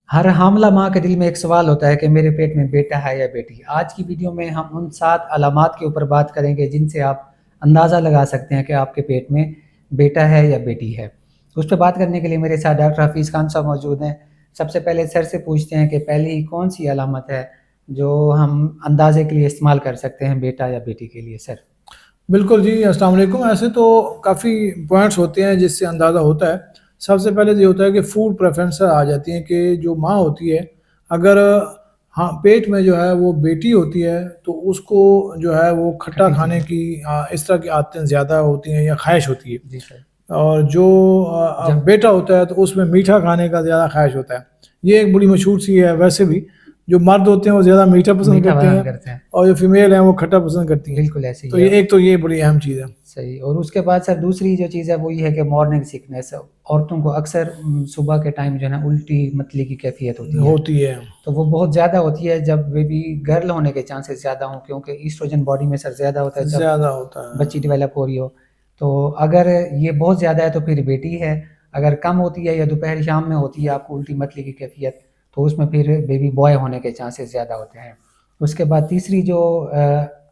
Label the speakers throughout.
Speaker 1: ہر حاملہ ماں کے دل میں ایک سوال ہوتا ہے کہ میرے پیٹ میں بیٹا ہے یا بیٹی۔ آج کی ویڈیو میں ہم ان 7 علامات کے اوپر بات کریں گے جن سے آپ اندازہ لگا سکتے ہیں کہ آپ کے پیٹ میں بیٹا ہے یا بیٹی ہے۔ اس پہ بات کرنے کے لیے میرے ساتھ ڈاکٹر حفیظ خان صاحب موجود ہیں۔ سب سے پہلے سر سے پوچھتے ہیں کہ پہلی کون سی علامت ہے جو ہم اندازے کے لیے استعمال کر سکتے ہیں بیٹا یا بیٹی کے لیے؟ سر
Speaker 2: بالکل جی، السلام علیکم۔ ایسے تو کافی پوائنٹس ہوتے ہیں جس سے اندازہ ہوتا ہے۔ سب سے پہلے یہ ہوتا ہے کہ فوڈ پریفرنس آ جاتی ہیں کہ جو ماں ہوتی ہے اگر پیٹ میں جو ہے وہ بیٹی ہوتی ہے تو اس کو جو ہے وہ کھٹا کھانے کی اس طرح کی عادتیں زیادہ ہوتی ہیں یا خواہش ہوتی ہے،
Speaker 1: جی سر۔
Speaker 2: اور جو بیٹا ہوتا ہے تو اس میں میٹھا کھانے کا زیادہ خواہش ہوتا ہے۔ یہ ایک بڑی مشہور سی ہے۔ ویسے بھی جو مرد ہوتے ہیں وہ زیادہ میٹھا پسند کرتے ہیں اور جو فیمیل ہیں وہ کھٹا پسند کرتی ہیں۔
Speaker 1: بالکل ایسے
Speaker 2: تو یہ بڑی اہم چیز ہے۔
Speaker 1: صحیح۔ اور اس کے بعد سر دوسری جو چیز ہے وہ یہ ہے کہ مارننگ سکنس، عورتوں کو اکثر صبح کے ٹائم جو ہے نا الٹی متلی کی کیفیت ہوتی ہے، تو وہ بہت زیادہ ہوتی ہے جب بیبی گرل ہونے کے چانسز زیادہ ہوں، کیونکہ ایسٹروجن باڈی میں سر زیادہ ہوتا ہے جب بچی ڈیولپ ہو رہی ہو۔ تو اگر یہ بہت زیادہ ہے تو پھر بیٹی ہے، اگر کم ہوتی ہے یا دوپہر شام میں ہوتی ہے آپ کو الٹی متلی کی کیفیت تو اس میں پھر بیبی بوائے ہونے کے چانسز زیادہ ہوتے ہیں۔ اس کے بعد تیسری جو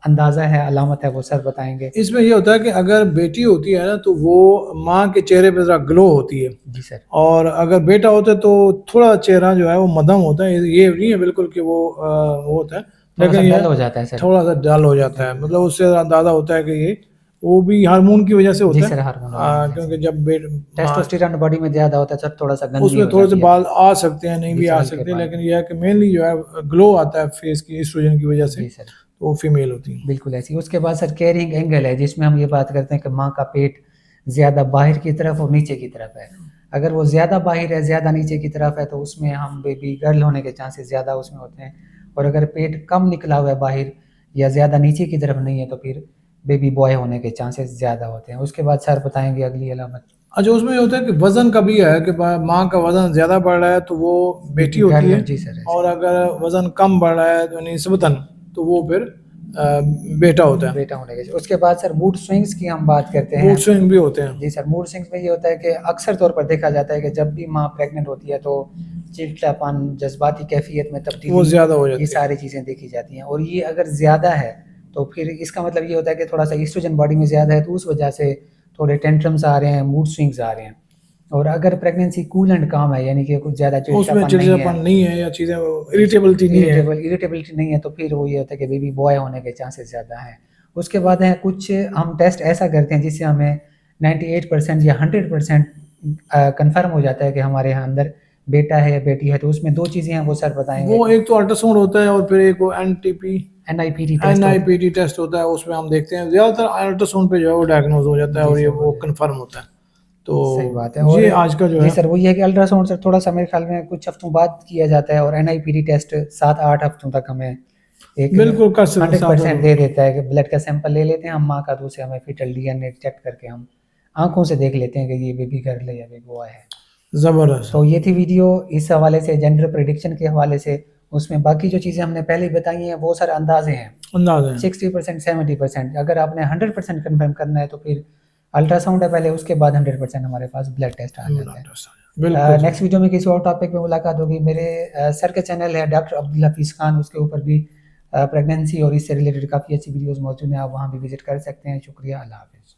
Speaker 1: اندازہ ہے، علامت ہے، وہ سر بتائیں گے؟
Speaker 2: اس میں یہ ہوتا ہے کہ اگر بیٹی ہوتی ہے نا تو وہ ماں کے چہرے پہ ذرا گلو ہوتی ہے۔
Speaker 1: جی سر۔
Speaker 2: اور اگر بیٹا ہوتا ہے تو تھوڑا چہرہ جو ہے وہ مدھم ہوتا ہے، یہ نہیں ہے بالکل کہ وہ ہوتا ہے، لیکن
Speaker 1: ڈل ہو جاتا ہے سر،
Speaker 2: تھوڑا سا ڈل ہو جاتا ہے۔ مطلب اس سے اندازہ ہوتا ہے کہ یہ وہ بھی ہارمون کی وجہ سے ہوتا ہے۔
Speaker 1: جی سر، ہارمون،
Speaker 2: کیونکہ جب
Speaker 1: ٹیسٹوسٹیرون باڈی میں زیادہ ہوتا ہے سر، تھوڑا سا گندی
Speaker 2: اس میں تھوڑے سے بال آ سکتے ہیں، نہیں بھی آ سکتے، لیکن یہ ہے کہ مینلی جو ہے گلو آتا ہے فیس کی ایسٹروجن کی وجہ سے، تو وہ فیمیل ہوتی ہیں۔
Speaker 1: بالکل ایسی۔ اس کے بعد سر کیرنگ اینگل ہے، جس میں ہم یہ بات کرتے ہیں کہ ماں کا پیٹ زیادہ باہر کی طرف اور نیچے کی طرف ہے۔ اگر وہ زیادہ باہر ہے، زیادہ نیچے کی طرف ہے تو اس میں ہم بیبی گرل ہونے کے چانسز زیادہ اس میں ہوتے ہیں، اور اگر پیٹ کم نکلا ہوا ہے باہر یا زیادہ نیچے کی طرف نہیں ہے تو پھر بیبی بوائے ہونے کے چانسز زیادہ ہوتے ہیں۔ اس کے بعد سر بتائیں گے اگلی علامت؟
Speaker 2: اچھا، اس میں یہ ہوتا ہے کہ وزن کا بھی ہے کہ ماں کا وزن زیادہ بڑھ رہا ہے تو وہ بیٹی ہوتی ہے، اور اگر وزن کم بڑھ رہا ہے تو نسبتاً تو وہ پھر بیٹا ہوتا ہے۔
Speaker 1: بیٹا ہونے کے۔ اس کے بعد سر موڈ سوئنگز کی ہم بات کرتے ہیں۔
Speaker 2: موڈ سوئنگ بھی ہوتے ہیں۔
Speaker 1: جی سر، موڈ سوئنگز میں یہ ہوتا ہے کہ اکثر طور پر دیکھا جاتا ہے کہ جب بھی ماں پریگننٹ ہوتی ہے تو چڑچڑاپن، جذباتی کیفیت میں تبدیلی،
Speaker 2: وہ زیادہ ہو جاتی ہے،
Speaker 1: یہ ساری چیزیں دیکھی جاتی ہیں۔ اور یہ اگر زیادہ ہے تو پھر اس کا مطلب یہ ہوتا ہے کہ تھوڑا سا ایسٹروجن باڈی میں زیادہ ہے تو اس وجہ سے تھوڑے ٹینٹرمز آ رہے ہیں، موڈ سوئنگز آ رہے ہیں۔ اور اگر پریگننسی کول اینڈ کام ہے، یعنی کہ کچھ زیادہ
Speaker 2: چڑچڑاپن نہیں ہے یا چیزیں اریٹیبلٹی
Speaker 1: نہیں ہے تو پھر وہ یہ ہوتا ہے کہ بیبی بوائے ہونے کے چانسز زیادہ ہیں۔ اس کے بعد ہیں کچھ ہم ٹیسٹ ایسا کرتے ہیں جس سے ہمیں 98% یا 100% کنفرم ہو جاتا ہے کہ ہمارے یہاں اندر بیٹا ہے یا بیٹی ہے۔ تو اس میں 2 چیزیں ہیں، وہ سر بتائیں گے؟
Speaker 2: وہ ایک تو الٹرا ساؤنڈ ہوتا ہے اور پھر ایک وہ
Speaker 1: این آئی پی ٹی
Speaker 2: ٹیسٹ ہوتا ہے۔ اس میں ہم دیکھتے ہیں زیادہ تر الٹرا ساؤنڈ پہ جو ہے وہ ڈائگنوز ہو جاتا ہے اور یہ وہ کنفرم ہوتا ہے۔ تو
Speaker 1: صحیح بات ہے۔ یہ آج کا جو ہے سر وہ یہ ہے کہ الٹرا ساؤنڈ سر تھوڑا سا میرے خیال میں کچھ ہفتوں بعد کیا جاتا ہے، اور این آئی پی ٹی ٹیسٹ 7-8 ہفتوں تک ہمیں ایک 100% دے دیتا ہے کہ بلڈ کا سیمپل لے لیتے ہیں ہم ماں کا، تو اسے ہمیں فیٹل ڈی این اے چیک کر کے ہم آنکھوں سے دیکھ لیتے ہیں کہ یہ بیبی گرل ہے یا بیبی بوائے ہے۔
Speaker 2: زبردست۔
Speaker 1: تو یہ تھی ویڈیو اس حوالے سے، جینڈر پریڈکشن کے حوالے سے۔ اس میں باقی جو چیزیں ہم نے پہلے بتائی ہیں وہ سر اندازے ہیں، 60% 70%۔ اگر آپ نے 100% کنفرم کرنا ہے تو پھر الٹرا ساؤنڈ ہے پہلے، اس کے بعد 100% ہمارے پاس بلڈ ٹیسٹ آ جاتا ہے۔ نیکسٹ ویڈیو میں کسی اور ٹاپک میں ملاقات ہوگی۔ میرے سر کے چینل ہے ڈاکٹر عبدالحفیظ خان، اس کے اوپر بھی پریگننسی اور اس سے ریلیٹڈ کافی اچھی ویڈیوز موجود ہیں، آپ وہاں بھی وزٹ کر سکتے ہیں۔ شکریہ، اللہ حافظ۔